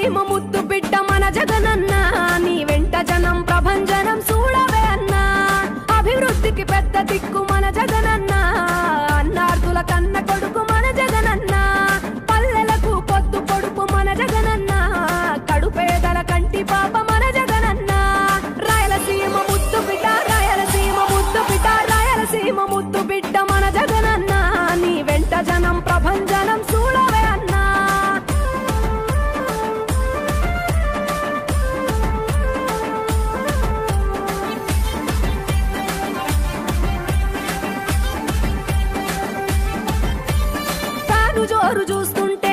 రాయలసీమ ముద్దు బిడ్డ మన జగనన్న నీ వెంట జనం ప్రభంజనం చూడవే అన్నా అభివృద్ధికి పెద్ద దిక్కు మన జగనన్న అన్నార్థుల కన్న కొడుకు మన జగనన్న పల్లెలకు పొద్దు పొడుపు మన జగనన్న కడుపేదల కంటి పాప మన జగనన్న రాయలసీమ ముద్దు బిడ్డ రాయలసీమ ముద్దు బిడ్డ రాయలసీమ ముద్దు బిడ్డ మన జగనన్న నీ వెంట జనం ప్రభంజనం చూడవే అన్నా జోరు చూస్తుంటే